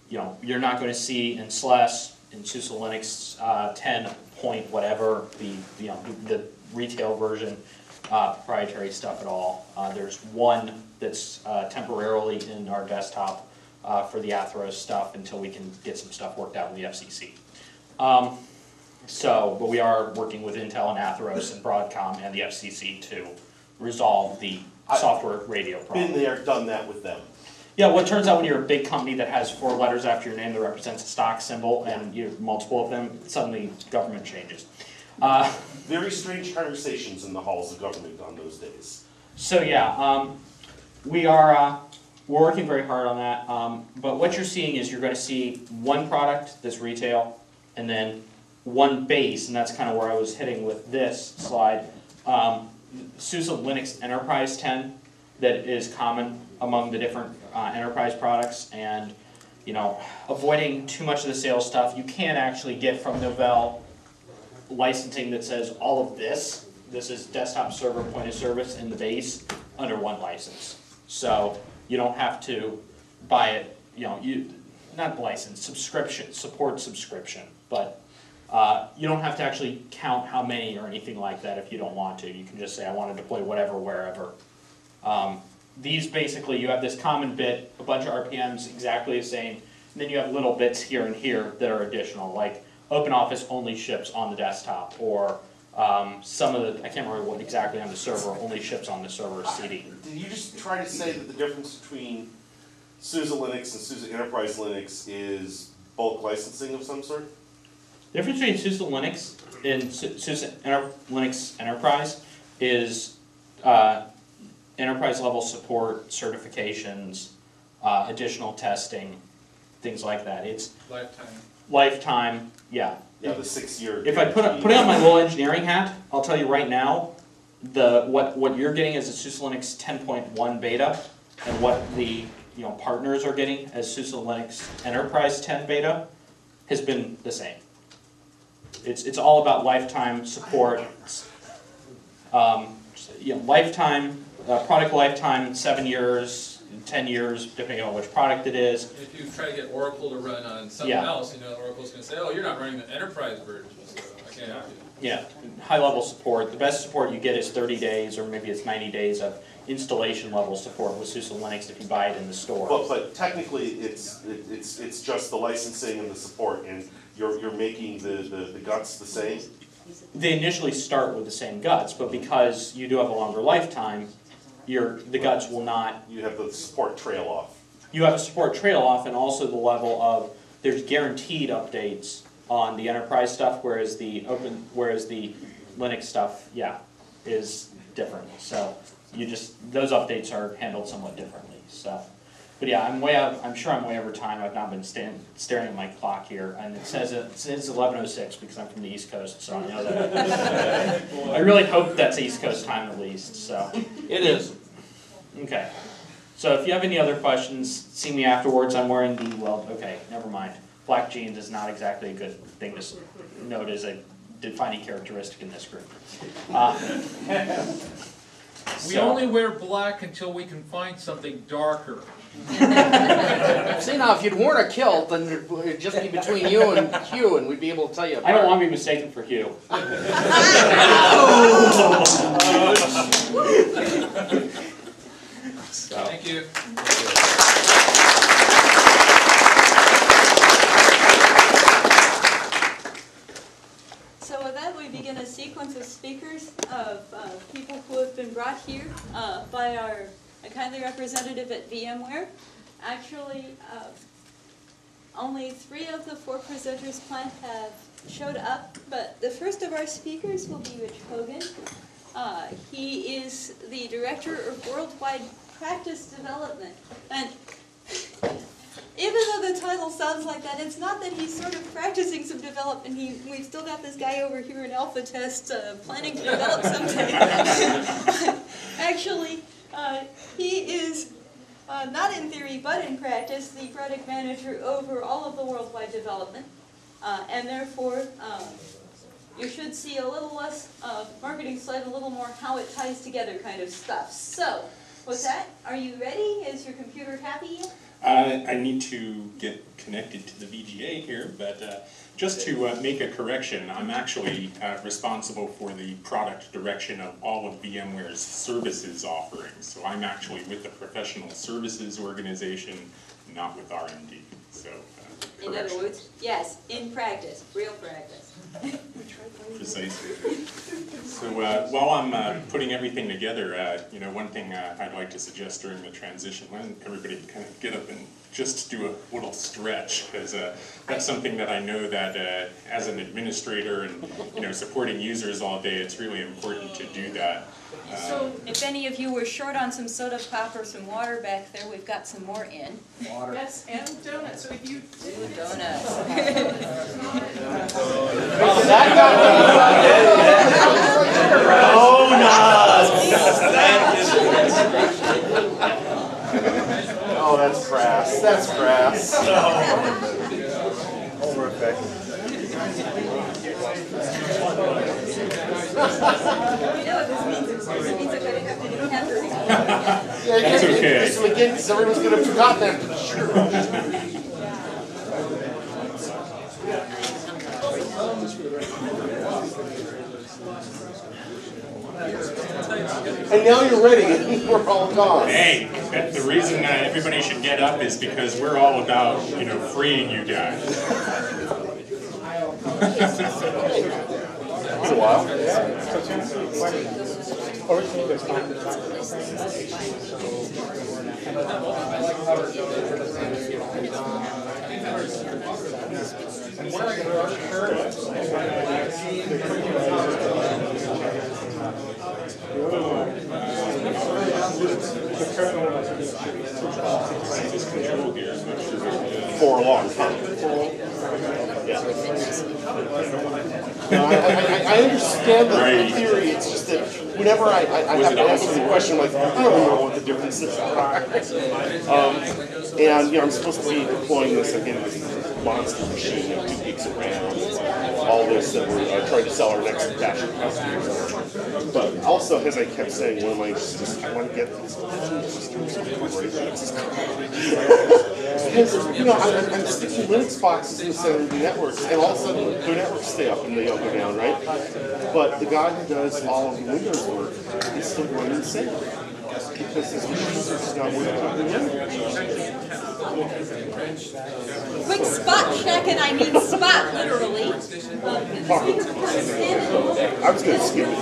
[SPEAKER 1] you're not going to see in SLES, in SUSE Linux 10 point whatever, the retail version, proprietary stuff at all. There's one that's temporarily in our desktop for the Atheros stuff until we can get some stuff worked out with the FCC. But we are working with Intel and Atheros and Broadcom and the FCC to resolve the software radio problem.
[SPEAKER 3] Been there, done that with them.
[SPEAKER 1] Yeah, well, it turns out when you're a big company that has 4 letters after your name that represents a stock symbol, and you have multiple of them, suddenly government changes.
[SPEAKER 3] Very strange conversations in the halls of government on those days.
[SPEAKER 1] So yeah, we're working very hard on that. But what you're seeing is you're going to see one product that's retail, and then one base, and that's kind of where I was hitting with this slide. SUSE Linux Enterprise 10 that is common among the different enterprise products, and avoiding too much of the sales stuff. You can actually get from Novell licensing that says all of this is desktop server point of service in the base under one license. So you don't have to buy it, not license, support subscription, but you don't have to actually count how many or anything like that if you don't want to. You can just say, I want to deploy whatever, wherever. These basically, you have this common bit, a bunch of RPMs exactly the same, and then you have little bits here and here that are additional, like OpenOffice only ships on the desktop, or some of the, I can't remember what exactly on the server, only ships on the server CD.
[SPEAKER 3] Did you just try to say that the difference between SUSE Linux and SUSE Enterprise Linux is bulk licensing of some sort?
[SPEAKER 1] The difference between SUSE Linux and SUSE Linux Enterprise is enterprise level support, certifications, additional testing, things like that. It's lifetime, yeah.
[SPEAKER 3] Yeah, the 6-year.
[SPEAKER 1] If I put on my little engineering hat, I'll tell you right now, what you're getting as a SUSE Linux 10.1 beta, and what the partners are getting as SUSE Linux Enterprise 10 beta, has been the same. It's all about lifetime support. Lifetime. Product lifetime, 7 years, 10 years, depending on which product it is.
[SPEAKER 7] If you try to get Oracle to run on something else, Oracle's going to say, oh, you're not running the enterprise version, so I can't help you.
[SPEAKER 1] Yeah, high level support. The best support you get is 30 days, or maybe it's 90 days of installation level support with SUSE Linux if you buy it in the store.
[SPEAKER 3] But technically, it's just the licensing and the support, and you're making the guts the same?
[SPEAKER 1] They initially start with the same guts, but because you do have a longer lifetime, the guts will not.
[SPEAKER 3] You have the support trail off.
[SPEAKER 1] You have a support trail off, and also the level of there's guaranteed updates on the enterprise stuff, whereas the Linux stuff, yeah, is different. So those updates are handled somewhat differently. So, but yeah, I'm sure I'm way over time. I've not been staring at my clock here, and it says it's 11:06 because I'm from the East Coast, so I know that. I really hope that's East Coast time at least. So
[SPEAKER 6] It is.
[SPEAKER 1] okay. So if you have any other questions, see me afterwards. I'm wearing okay, never mind. Black jeans is not exactly a good thing to note as a defining characteristic in this group.
[SPEAKER 4] We only wear black until we can find something darker.
[SPEAKER 6] See now, if you'd worn a kilt, then it'd just be between you and Hugh, and we'd be able to tell you apart.
[SPEAKER 1] I don't want to be mistaken for Hugh.
[SPEAKER 7] Thank you.
[SPEAKER 8] So with that, we begin a sequence of speakers of people who have been brought here by a kindly representative at VMware. Actually, only 3 of the 4 presenters planned have showed up, but the first of our speakers will be Rich Hogan. He is the Director of Worldwide Practice Development. And even though the title sounds like that, it's not that he's sort of practicing some development. We've still got this guy over here in alpha test planning to develop someday. Actually, he is, not in theory but in practice, the product manager over all of the worldwide development. And therefore, you should see a little less marketing slide, a little more how it ties together kind of stuff. So, with that, are you ready? Is your computer happy yet?
[SPEAKER 9] I need to get connected to the VGA here, but just to make a correction, I'm actually responsible for the product direction of all of VMware's services offerings. So I'm actually with the professional services organization, not with R&D. So,
[SPEAKER 8] in other words, yes, in practice, real practice.
[SPEAKER 9] Precisely. So while I'm putting everything together, one thing I'd like to suggest during the transition, when everybody kind of get up and just do a little stretch, because that's something that I know that as an administrator and supporting users all day, it's really important to do that.
[SPEAKER 8] So, if any of you were short on some soda pop or some water back there, we've got some more in.
[SPEAKER 6] Water.
[SPEAKER 10] Yes, and donuts. So if you
[SPEAKER 8] Donuts.
[SPEAKER 3] Oh, that's crass. That's crass.
[SPEAKER 5] Over effect.
[SPEAKER 8] You know what this means? It means I'm going to have to do peppers.
[SPEAKER 9] That's okay.
[SPEAKER 3] Use them again because everyone's going to have forgotten after the show. And now you're ready, and we're all gone.
[SPEAKER 9] Hey, the reason everybody should get up is because we're all about, freeing you guys.
[SPEAKER 3] It's a while. For a long time. Yeah. No, I understand the theory. It's just that whenever I have to answer the question, I'm like, I don't know what the differences are. And I'm supposed to be deploying this again, this monster machine of 2 gigs of RAM. All this that we're trying to sell our next batch of customers. But also, as I kept saying, one of my just I want to get these systems because I'm sticking Linux boxes inside of the networks, and all of a sudden their networks stay up and they don't go down, right? But the guy who does all of the Windows work is still going insane because his machines are just not working.
[SPEAKER 8] Quick spot check, and I mean spot literally.
[SPEAKER 3] I was going to skip it.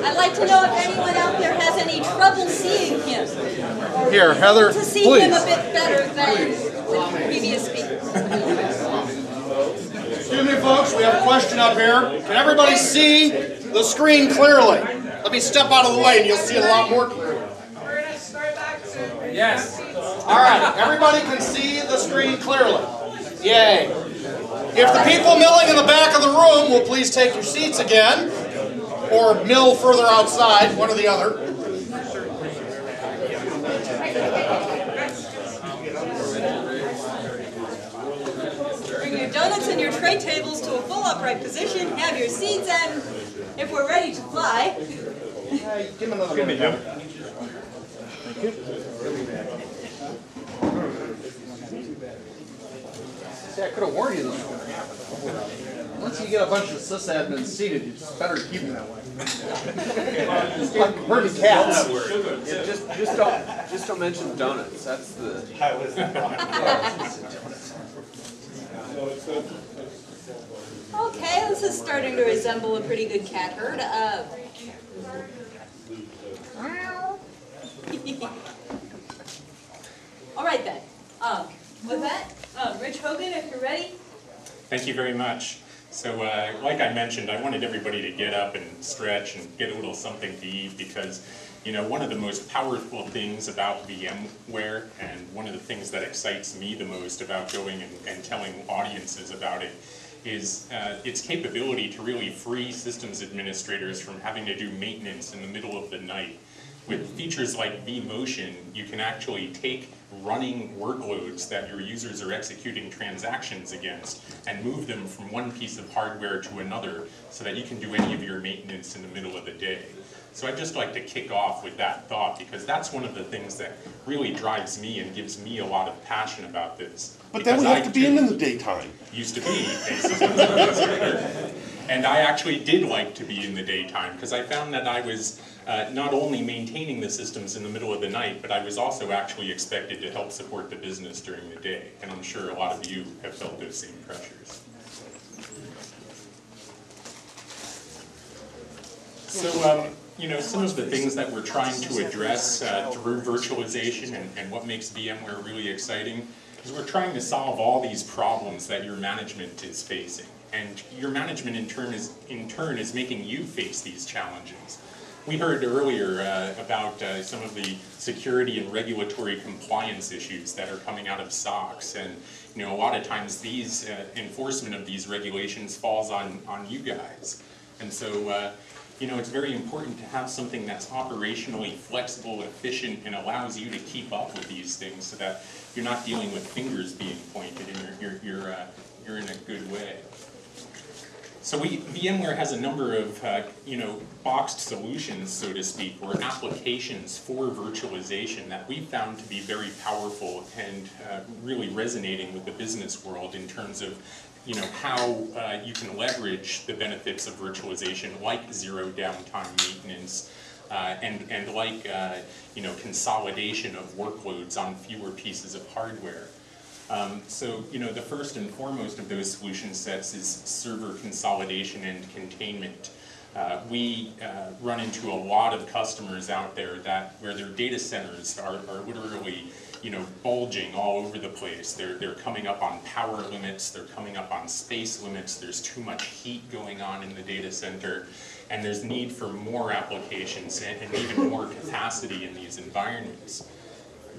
[SPEAKER 8] I'd like to know if anyone out there has any trouble seeing him.
[SPEAKER 6] Here, Heather,
[SPEAKER 8] To see
[SPEAKER 6] please.
[SPEAKER 8] him a bit better than the previous speaker.
[SPEAKER 6] Excuse me, folks, we have a question up here. Can everybody see the screen clearly? Let me step out of the way and you'll see it a lot more clearly.
[SPEAKER 10] We're gonna start back to.
[SPEAKER 7] Yes.
[SPEAKER 6] All right, everybody can see the screen clearly. Yay. If the people milling in the back of the room will please take your seats again, or mill further outside, one or the other.
[SPEAKER 8] Bring your donuts and your tray tables to a full upright position, have your seats, and if we're ready to fly.
[SPEAKER 6] Give him another one. See, I could have warned you this morning. Once you get a bunch of sysadmins seated, you just better keep them that way. Like herding cats.
[SPEAKER 5] Yeah, just don't mention donuts. That's the.
[SPEAKER 8] Okay, this is starting to resemble a pretty good cat herd. All right then. With that, Rich Hogan, if you're ready.
[SPEAKER 9] Thank you very much. So like I mentioned, I wanted everybody to get up and stretch and get a little something to eat because, you know, one of the most powerful things about VMware and one of the things that excites me the most about going and telling audiences about it is its capability to really free systems administrators from having to do maintenance in the middle of the night. With features like vMotion, you can actually take running workloads that your users are executing transactions against and move them from one piece of hardware to another so that you can do any of your maintenance in the middle of the day. So I'd just like to kick off with that thought because that's one of the things that really drives me and gives me a lot of passion about this.
[SPEAKER 3] But then we have to be in the daytime.
[SPEAKER 9] Used to be a systems administrator. And I actually did like to be in the daytime because I found that I was not only maintaining the systems in the middle of the night, but I was also actually expected to help support the business during the day. And I'm sure a lot of you have felt those same pressures. So, you know, some of the things that we're trying to address through virtualization and what makes VMware really exciting is we're trying to solve all these problems that your management is facing. And your management in turn is making you face these challenges. We heard earlier about some of the security and regulatory compliance issues that are coming out of SOX, and you know, a lot of times these enforcement of these regulations falls on you guys. And so you know, it's very important to have something that's operationally flexible, efficient, and allows you to keep up with these things so that you're not dealing with fingers being pointed and you're in a good way. So VMware has a number of, you know, boxed solutions, so to speak, or applications for virtualization that we found to be very powerful and really resonating with the business world in terms of, you know, how you can leverage the benefits of virtualization, like zero downtime maintenance, and like, you know, consolidation of workloads on fewer pieces of hardware. So, you know, the first and foremost of those solution sets is server consolidation and containment. We run into a lot of customers out there where their data centers are literally, you know, bulging all over the place. They're coming up on power limits, they're coming up on space limits, there's too much heat going on in the data center, and there's need for more applications and even more capacity in these environments.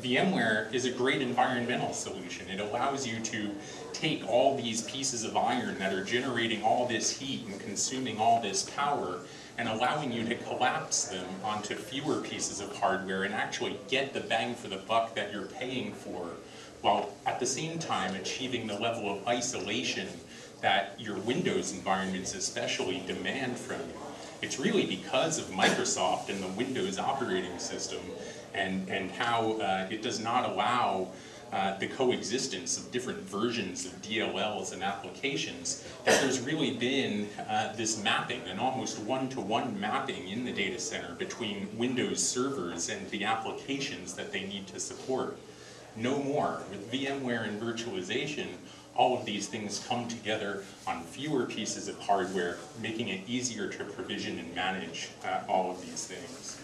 [SPEAKER 9] VMware is a great environmental solution. It allows you to take all these pieces of iron that are generating all this heat and consuming all this power and allowing you to collapse them onto fewer pieces of hardware and actually get the bang for the buck that you're paying for, while at the same time achieving the level of isolation that your Windows environments especially demand from you. It's really because of Microsoft and the Windows operating system and how it does not allow the coexistence of different versions of DLLs and applications, that there's really been this mapping, an almost one-to-one mapping in the data center between Windows servers and the applications that they need to support. No more. With VMware and virtualization, all of these things come together on fewer pieces of hardware, making it easier to provision and manage all of these things.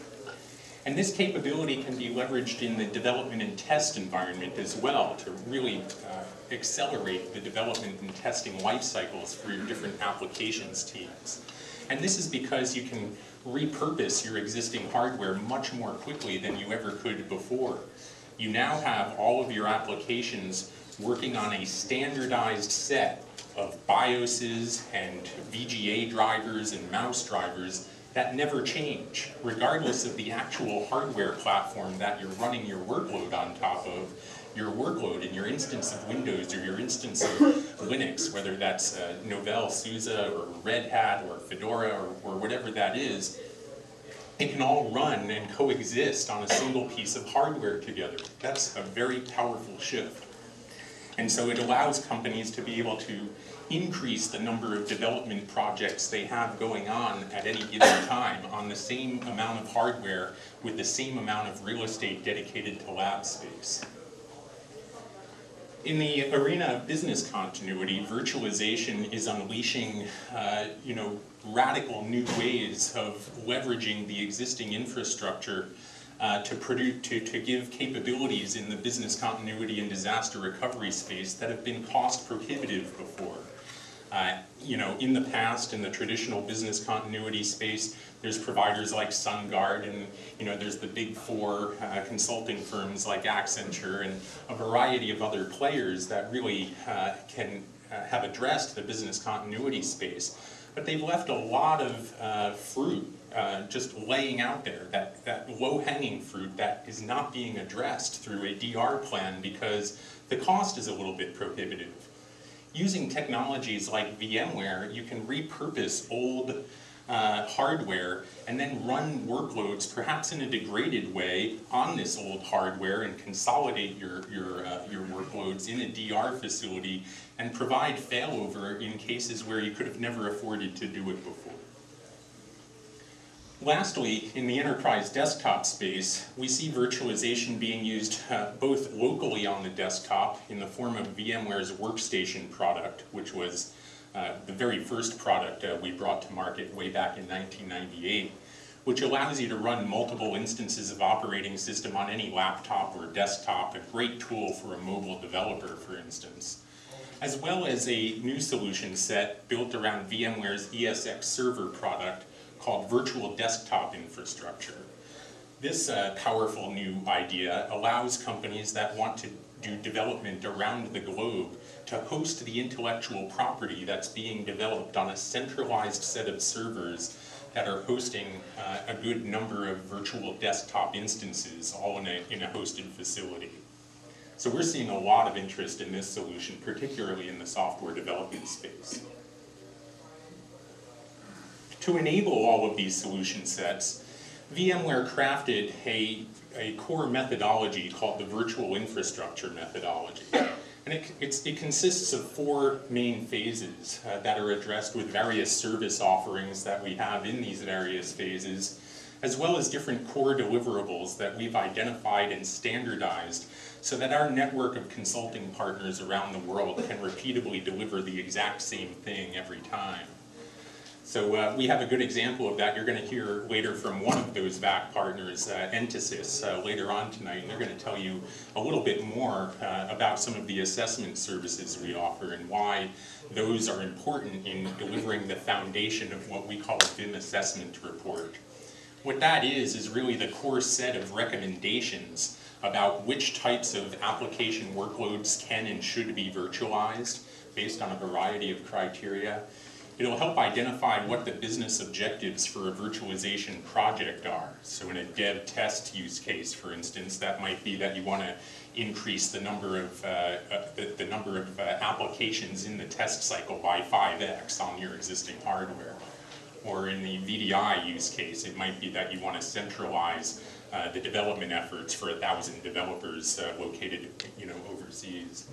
[SPEAKER 9] And this capability can be leveraged in the development and test environment as well to really accelerate the development and testing life cycles for your different applications teams. And this is because you can repurpose your existing hardware much more quickly than you ever could before. You now have all of your applications working on a standardized set of BIOSes and VGA drivers and mouse drivers that never change, regardless of the actual hardware platform that you're running your workload on top of. Your workload in your instance of Windows or your instance of Linux, whether that's Novell, SUSE, or Red Hat, or Fedora, or whatever that is, it can all run and coexist on a single piece of hardware together. That's a very powerful shift. And so it allows companies to be able to increase the number of development projects they have going on at any given time on the same amount of hardware with the same amount of real estate dedicated to lab space. In the arena of business continuity, virtualization is unleashing radical new ways of leveraging the existing infrastructure to give capabilities in the business continuity and disaster recovery space that have been cost prohibitive before. In the past, in the traditional business continuity space, there's providers like SunGard, and there's the big four consulting firms like Accenture, and a variety of other players that really can have addressed the business continuity space. But they've left a lot of fruit just laying out there, that low-hanging fruit that is not being addressed through a DR plan because the cost is a little bit prohibitive. Using technologies like VMware, you can repurpose old hardware and then run workloads, perhaps in a degraded way, on this old hardware and consolidate your workloads in a DR facility and provide failover in cases where you could have never afforded to do it before. Lastly, in the enterprise desktop space, we see virtualization being used both locally on the desktop in the form of VMware's Workstation product, which was the very first product we brought to market way back in 1998, which allows you to run multiple instances of operating system on any laptop or desktop, a great tool for a mobile developer, for instance, as well as a new solution set built around VMware's ESX Server product called Virtual Desktop Infrastructure. This powerful new idea allows companies that want to do development around the globe to host the intellectual property that's being developed on a centralized set of servers that are hosting a good number of virtual desktop instances, all in a hosted facility. So we're seeing a lot of interest in this solution, particularly in the software development space. To enable all of these solution sets, VMware crafted a core methodology called the virtual infrastructure methodology. And it consists of four main phases that are addressed with various service offerings that we have in these various phases, as well as different core deliverables that we've identified and standardized so that our network of consulting partners around the world can repeatably deliver the exact same thing every time. So we have a good example of that. You're going to hear later from one of those VAC partners, Entasys, later on tonight, and they're going to tell you a little bit more about some of the assessment services we offer and why those are important in delivering the foundation of what we call a VIM assessment report. What that is really the core set of recommendations about which types of application workloads can and should be virtualized based on a variety of criteria. It'll help identify what the business objectives for a virtualization project are. So in a dev test use case, for instance, that might be that you want to increase the number of applications in the test cycle by 5x on your existing hardware. Or in the VDI use case, it might be that you want to centralize the development efforts for 1,000 developers located overseas.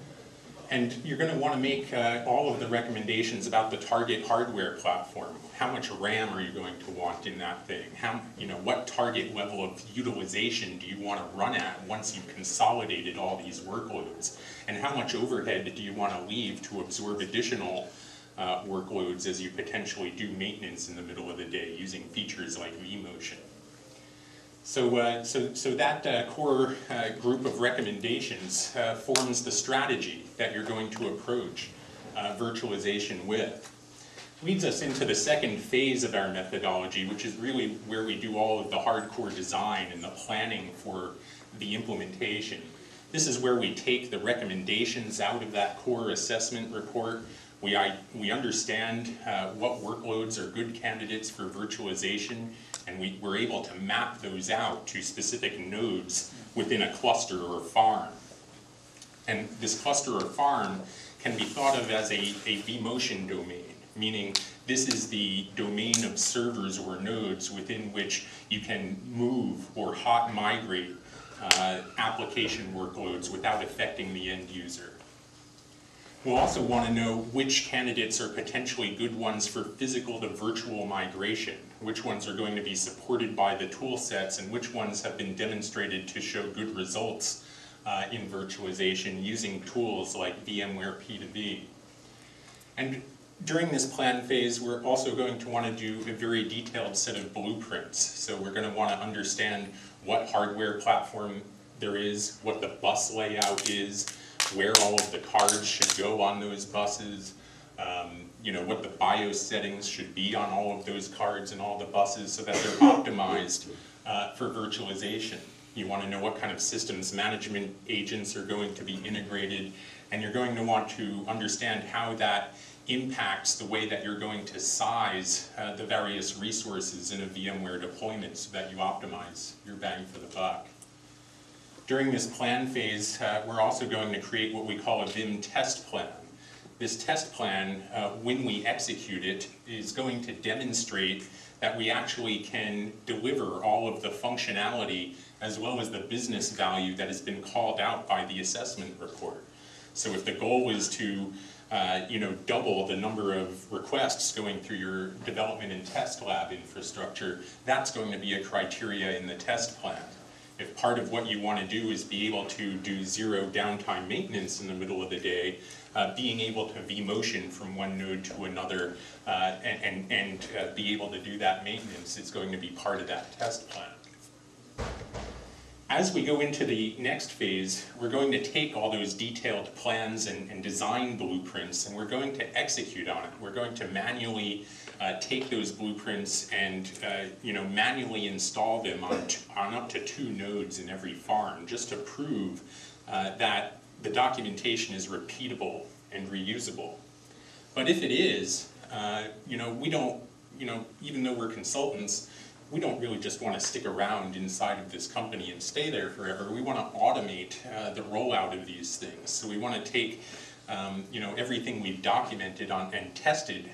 [SPEAKER 9] And you're going to want to make all of the recommendations about the target hardware platform. How much RAM are you going to want in that thing? What target level of utilization do you want to run at once you've consolidated all these workloads? And how much overhead do you want to leave to absorb additional workloads as you potentially do maintenance in the middle of the day using features like vMotion? So that core group of recommendations forms the strategy that you're going to approach virtualization with. Leads us into the second phase of our methodology, which is really where we do all of the hardcore design and the planning for the implementation. This is where we take the recommendations out of that core assessment report. We understand what workloads are good candidates for virtualization, and we're able to map those out to specific nodes within a cluster or farm. And this cluster or farm can be thought of as a vMotion domain, meaning this is the domain of servers or nodes within which you can move or hot migrate application workloads without affecting the end user. We'll also want to know which candidates are potentially good ones for physical to virtual migration, which ones are going to be supported by the tool sets, and which ones have been demonstrated to show good results in virtualization using tools like VMware P2V. And during this plan phase, we're also going to want to do a very detailed set of blueprints. So we're going to want to understand what hardware platform there is, what the bus layout is, where all of the cards should go on those buses, what the BIOS settings should be on all of those cards and all the buses so that they're optimized for virtualization. You want to know what kind of systems management agents are going to be integrated, and you're going to want to understand how that impacts the way that you're going to size the various resources in a VMware deployment so that you optimize your bang for the buck. During this plan phase, we're also going to create what we call a Vim test plan. This test plan, when we execute it, is going to demonstrate that we actually can deliver all of the functionality as well as the business value that has been called out by the assessment report. So if the goal is to double the number of requests going through your development and test lab infrastructure, that's going to be a criteria in the test plan. If part of what you want to do is be able to do zero downtime maintenance in the middle of the day, being able to vMotion from one node to another and be able to do that maintenance is going to be part of that test plan. As we go into the next phase, we're going to take all those detailed plans and design blueprints, and we're going to execute on it. We're going to manually take those blueprints and manually install them on up to 2 nodes in every farm, just to prove that the documentation is repeatable and reusable. But if it is, we don't, even though we're consultants, we don't really just want to stick around inside of this company and stay there forever. We want to automate the rollout of these things. So we want to take everything we've documented on and tested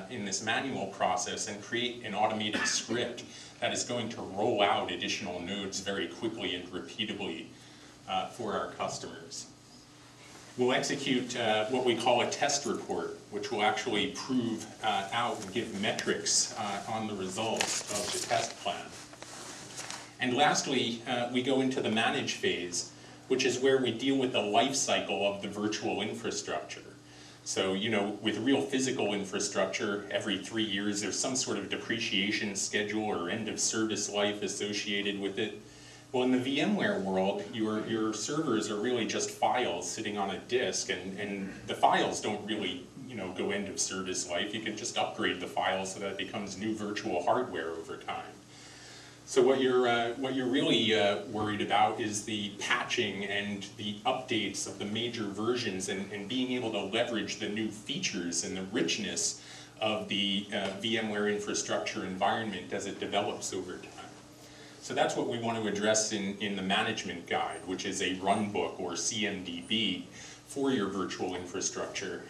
[SPEAKER 9] in this manual process and create an automated script that is going to roll out additional nodes very quickly and repeatably for our customers. We'll execute what we call a test report, which will actually prove out and give metrics on the results of the test plan. And lastly, we go into the manage phase, which is where we deal with the life cycle of the virtual infrastructure. So, with real physical infrastructure, every 3 years there's some sort of depreciation schedule or end of service life associated with it. Well, in the VMware world, your servers are really just files sitting on a disk, and the files don't really, go end of service life. You can just upgrade the files so that it becomes new virtual hardware over time. So what you're really worried about is the patching and the updates of the major versions and being able to leverage the new features and the richness of the VMware infrastructure environment as it develops over time. So that's what we want to address in the management guide, which is a runbook or CMDB for your virtual infrastructure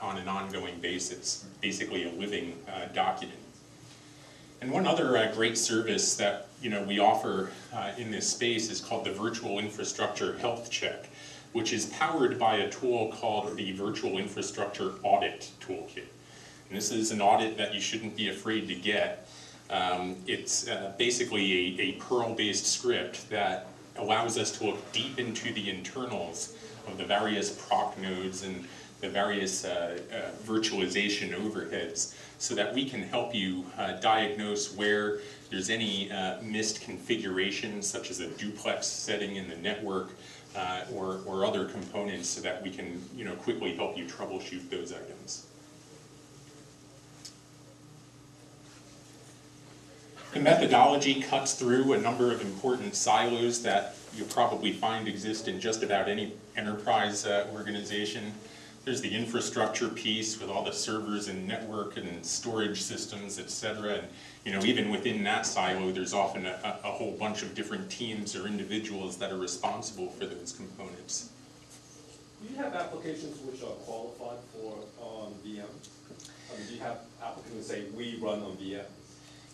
[SPEAKER 9] on an ongoing basis, basically a living document. And one other great service that we offer in this space is called the Virtual Infrastructure Health Check. which is powered by a tool called the Virtual Infrastructure Audit Toolkit. And this is an audit that you shouldn't be afraid to get. It's basically a Perl-based script that allows us to look deep into the internals of the various proc nodes and the various virtualization overheads, so that we can help you diagnose where there's any missed configurations, such as a duplex setting in the network, or other components, so that we can quickly help you troubleshoot those items. The methodology cuts through a number of important silos that you'll probably find exist in just about any enterprise organization. There's the infrastructure piece with all the servers and network and storage systems, etc. And even within that silo, there's often a whole bunch of different teams or individuals that are responsible for those components.
[SPEAKER 11] Do you have applications which are qualified for on VM? Do you have applicants that say we run on VM?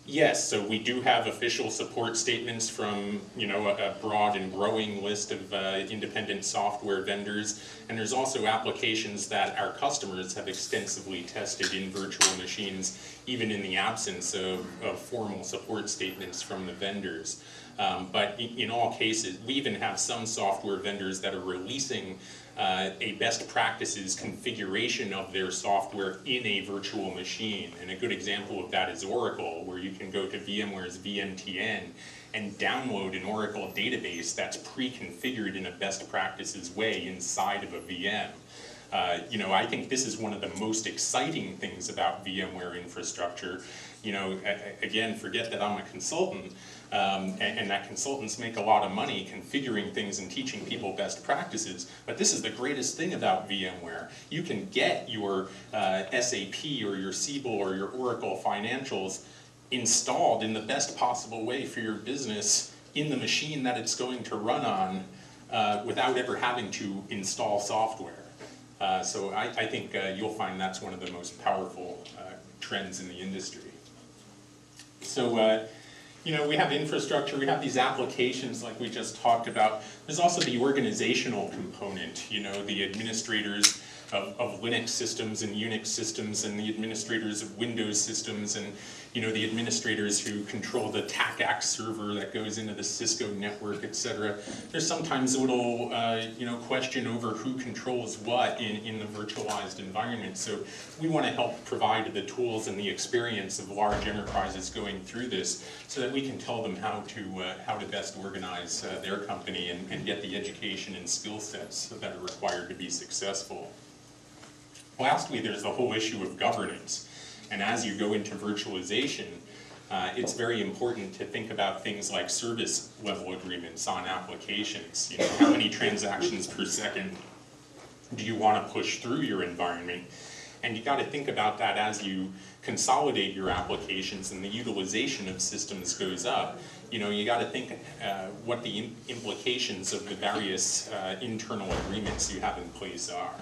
[SPEAKER 9] Yes, so we do have official support statements from a broad and growing list of independent software vendors, and there's also applications that our customers have extensively tested in virtual machines, even in the absence of formal support statements from the vendors. But in all cases, we even have some software vendors that are releasing a best practices configuration of their software in a virtual machine. And a good example of that is Oracle, where you can go to VMware's VMTN and download an Oracle database that's pre-configured in a best practices way inside of a VM. I think this is one of the most exciting things about VMware infrastructure. Again, forget that I'm a consultant, and that consultants make a lot of money configuring things and teaching people best practices, but this is the greatest thing about VMware. You can get your SAP or your Siebel or your Oracle financials installed in the best possible way for your business in the machine that it's going to run on without ever having to install software. So I think you'll find that's one of the most powerful trends in the industry. So, we have infrastructure, we have these applications like we just talked about. There's also the organizational component, the administrators of Linux systems and Unix systems, and the administrators of Windows systems, and the administrators who control the TACAC server that goes into the Cisco network, etc. There's sometimes a little question over who controls what in the virtualized environment. So we want to help provide the tools and the experience of large enterprises going through this, so that we can tell them how to best organize their company and get the education and skill sets that are required to be successful. Lastly, there's the whole issue of governance. And as you go into virtualization, it's very important to think about things like service level agreements on applications. How many transactions per second do you want to push through your environment? And you got to think about that as you consolidate your applications and the utilization of systems goes up. You got to think what the implications of the various internal agreements you have in place are.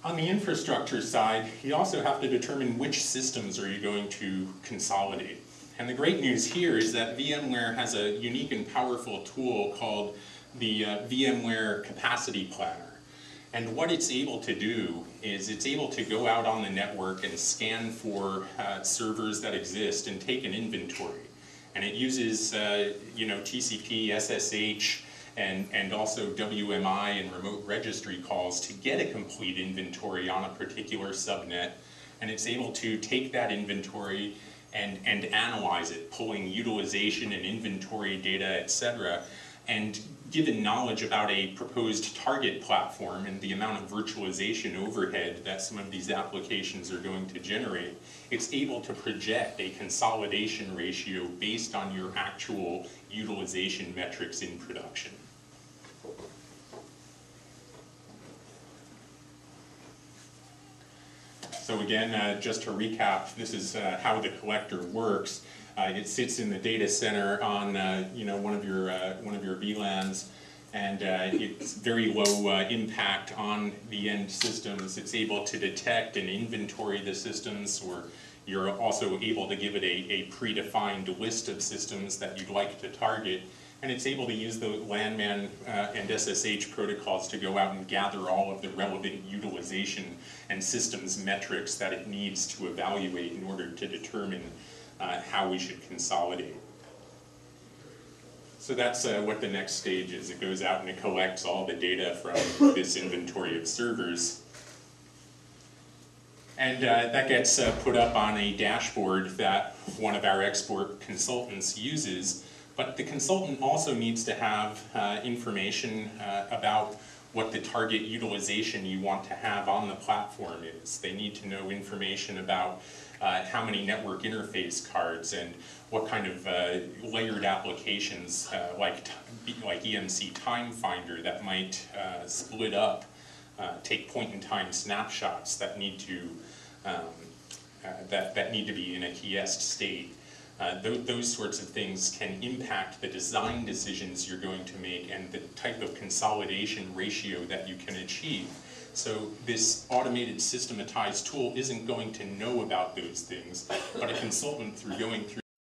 [SPEAKER 9] On the infrastructure side, you also have to determine which systems are you going to consolidate. And the great news here is that VMware has a unique and powerful tool called the VMware Capacity Planner. And what it's able to do is it's able to go out on the network and scan for servers that exist and take an inventory. And it uses TCP, SSH, and also WMI and remote registry calls to get a complete inventory on a particular subnet. And it's able to take that inventory and analyze it, pulling utilization and inventory data, etc. And given knowledge about a proposed target platform and the amount of virtualization overhead that some of these applications are going to generate, it's able to project a consolidation ratio based on your actual utilization metrics in production. So again, just to recap, this is how the collector works. It sits in the data center on one of your VLANs, and it's very low impact on the end systems. It's able to detect and inventory the systems, or You're also able to give it a predefined list of systems that you'd like to target, and it's able to use the LANMAN and SSH protocols to go out and gather all of the relevant utilization and systems metrics that it needs to evaluate in order to determine how we should consolidate. So that's what the next stage is. It goes out and it collects all the data from this inventory of servers. And that gets put up on a dashboard that one of our export consultants uses. But the consultant also needs to have information about what the target utilization you want to have on the platform is. They need to know information about how many network interface cards and what kind of layered applications like EMC Time Finder that might split up, take point-in-time snapshots that need to that need to be in a quiesced state. Those sorts of things can impact the design decisions you're going to make and the type of consolidation ratio that you can achieve. So this automated systematized tool isn't going to know about those things, but a consultant, through going through